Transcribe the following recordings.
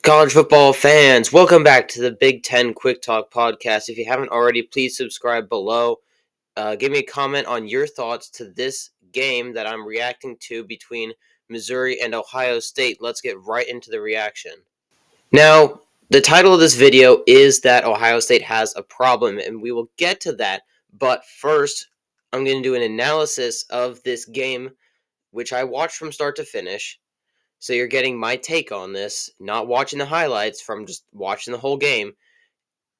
College football fans? Welcome back to the Big Ten Quick Talk podcast. If you haven't already, please subscribe below. Give me a comment on your thoughts to this game that I'm reacting to between Missouri and Ohio State. Let's get right into the reaction. Now, the title of this video is that Ohio State has a problem, and we will get to that. But first, I'm going to do an analysis of this game, which I watched from start to finish. So you're getting my take on this, not watching the highlights from just watching the whole game.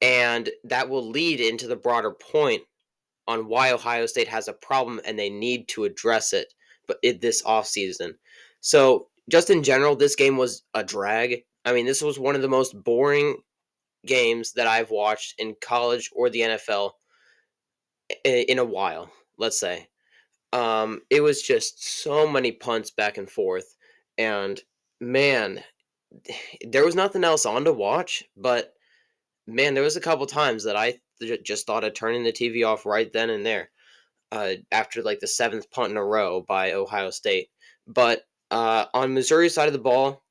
And that will lead into the broader point on why Ohio State has a problem and they need to address it this offseason. So just in general, this game was a drag. I mean, this was one of the most boring games that I've watched in college or the NFL in a while, let's say. It was just so many punts back and forth. And man, there was nothing else on to watch, but man, there was a couple times that I just thought of turning the TV off right then and there, after like the seventh punt in a row by Ohio State. But on Missouri's side of the ball,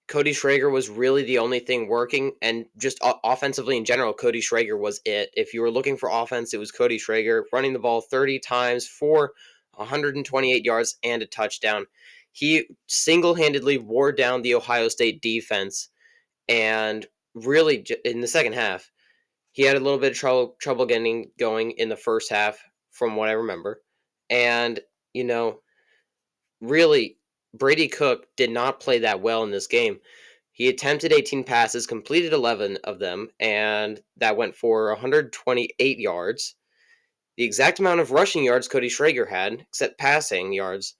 Cody Schrager was really the only thing working, and just offensively in general, Cody Schrager was it. If you were looking for offense, it was Cody Schrager running the ball 30 times for 128 yards and a touchdown. He single-handedly wore down the Ohio State defense, and really in the second half, he had a little bit of trouble getting going in the first half, from what I remember. And, you know, really, Brady Cook did not play that well in this game. He attempted 18 passes, completed 11 of them, and that went for 128 yards. The exact amount of rushing yards Cody Schrager had, except passing yards,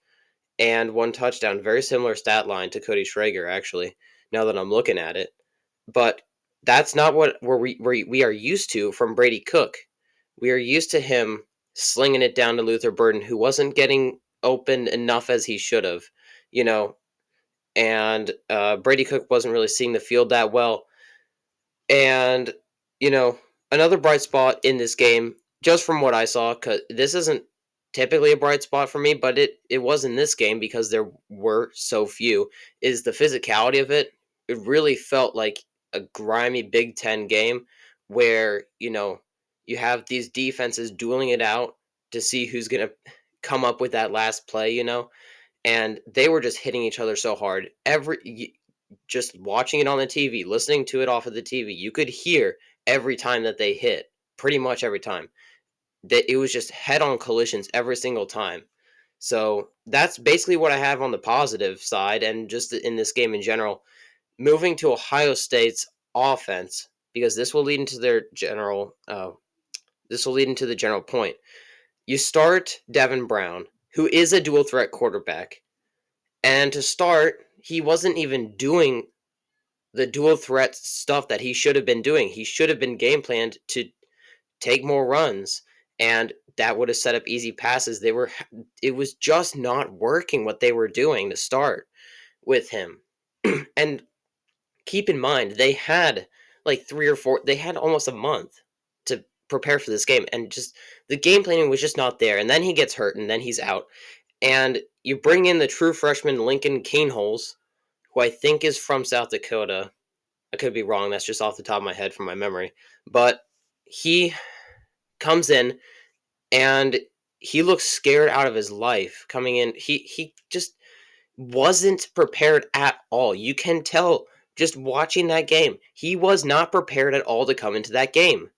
and one touchdown. Very similar stat line to Cody Schrager, actually, now that I'm looking at it. But that's not what we are used to from Brady Cook. We are used to him slinging it down to Luther Burden, who wasn't getting open enough as he should have, you know, and Brady Cook wasn't really seeing the field that well. And, you know, another bright spot in this game, just from what I saw, because this isn't typically a bright spot for me, but it was in this game because there were so few, is the physicality of it. It really felt like a grimy Big Ten game where, you know, you have these defenses dueling it out to see who's going to come up with that last play, you know, and they were just hitting each other so hard. Just watching it on the TV, listening to it off of the TV, you could hear every time that they hit, pretty much every time. That it was just head-on collisions every single time. So that's basically what I have on the positive side, and just in this game in general. Moving to Ohio State's offense, because this will lead into their general. This will lead into the general point. You start Devin Brown, who is a dual threat quarterback, and to start, he wasn't even doing the dual threat stuff that he should have been doing. He should have been game planned to take more runs, and that would have set up easy passes. It was just not working what they were doing to start with him. And keep in mind, they had like they had almost a month to prepare for this game, and just the game planning was just not there. And then he gets hurt, and then he's out. And you bring in the true freshman Lincoln Kienholz, who I think is from South Dakota. I could be wrong. That's just off the top of my head from my memory. But he comes in and he looks scared out of his life coming in. He just wasn't prepared at all. You can tell just watching that game. He was not prepared at all to come into that game.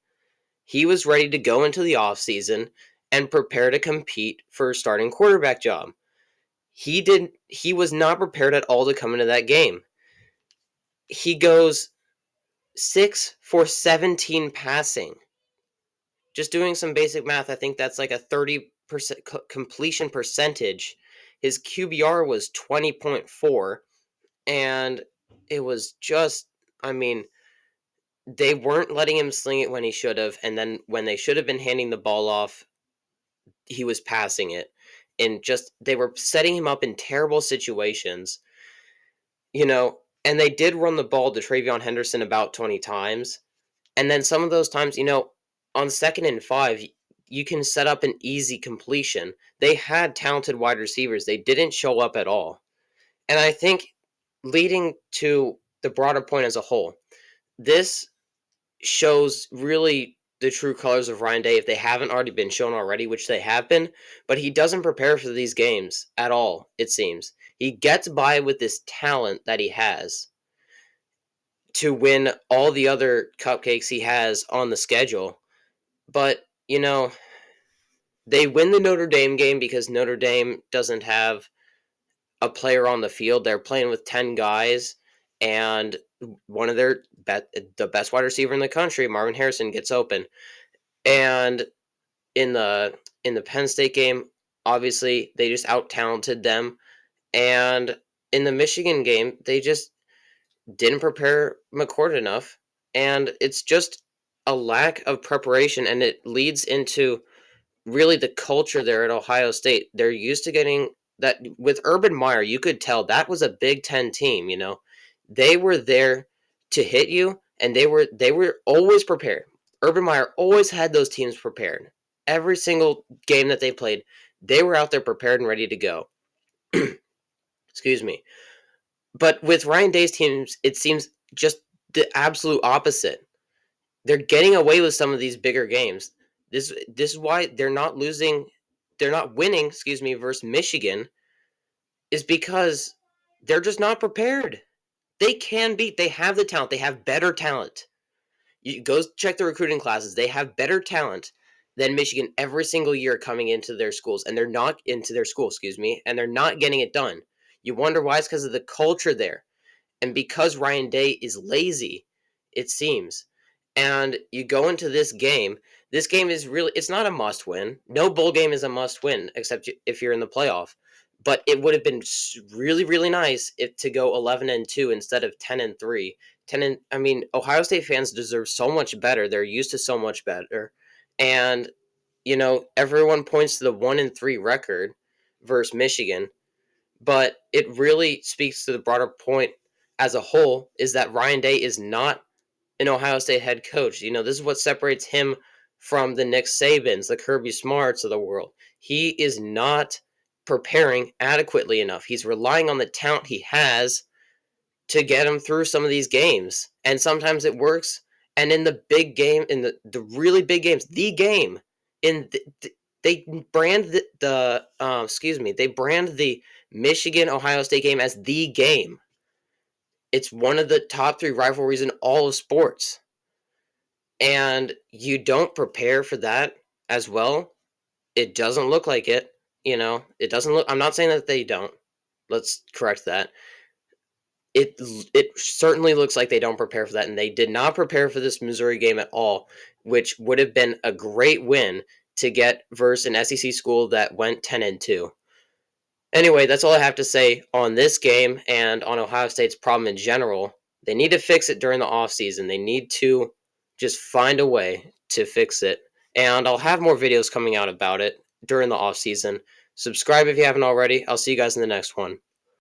He was ready to go into the offseason and prepare to compete for a starting quarterback job. He was not prepared at all to come into that game. He goes 6 for 17 passing. Just doing some basic math, I think that's like a 30% completion percentage. His QBR was 20.4, and it was just, I mean, they weren't letting him sling it when he should have, and then when they should have been handing the ball off, he was passing it. And just, they were setting him up in terrible situations, you know, and they did run the ball to TreVeyon Henderson about 20 times. And then some of those times, you know, on 2nd and 5, you can set up an easy completion. They had talented wide receivers. They didn't show up at all. And I think leading to the broader point as a whole. This shows really the true colors of Ryan Day if they haven't already been shown already, which they have been, but he doesn't prepare for these games at all, it seems. He gets by with this talent that he has to win all the other cupcakes he has on the schedule. But, they win the Notre Dame game because Notre Dame doesn't have a player on the field. They're playing with 10 guys, and one of the best wide receiver in the country, Marvin Harrison, gets open. And in the Penn State game, obviously they just out talented them. And in the Michigan game, they just didn't prepare McCord enough. And it's just a lack of preparation, and it leads into really the culture there at Ohio State. They're used to getting that with Urban Meyer. You could tell that was a Big Ten team. They were there to hit you, and they were always prepared. Urban Meyer always had those teams prepared. Every single game that they played, they were out there prepared and ready to go. Excuse me. But with Ryan Day's teams, it seems just the absolute opposite. They're getting away with some of these bigger games. This is why they're not losing. They're not winning. Excuse me, versus Michigan, is because they're just not prepared. They can beat. They have the talent. They have better talent. You go check the recruiting classes. They have better talent than Michigan every single year coming into their schools, and they're not into their school. Excuse me, and they're not getting it done. You wonder why? It's because of the culture there, and because Ryan Day is lazy, it seems. And you go into this game. This game is really, it's not a must win. No bowl game is a must win, except if you're in the playoff. But it would have been really, really nice if to go 11-2 instead of 10-3. I mean, Ohio State fans deserve so much better. They're used to so much better. And, everyone points to the 1-3 record versus Michigan. But it really speaks to the broader point as a whole is that Ryan Day is not an Ohio State head coach. This is what separates him from the Nick Sabans, the Kirby Smarts of the world. He is not preparing adequately enough. He's relying on the talent he has to get him through some of these games. And sometimes it works. And in the big game, in the really big games, the game, they brand they brand the Michigan Ohio State game as the game. It's one of the top 3 rivalries in all of sports. And you don't prepare for that as well. It doesn't look like it. It doesn't look. I'm not saying that they don't. Let's correct that. It certainly looks like they don't prepare for that, and they did not prepare for this Missouri game at all, which would have been a great win to get versus an SEC school that went 10-2. Anyway, that's all I have to say on this game and on Ohio State's problem in general. They need to fix it during the offseason. They need to just find a way to fix it. And I'll have more videos coming out about it during the offseason. Subscribe if you haven't already. I'll see you guys in the next one.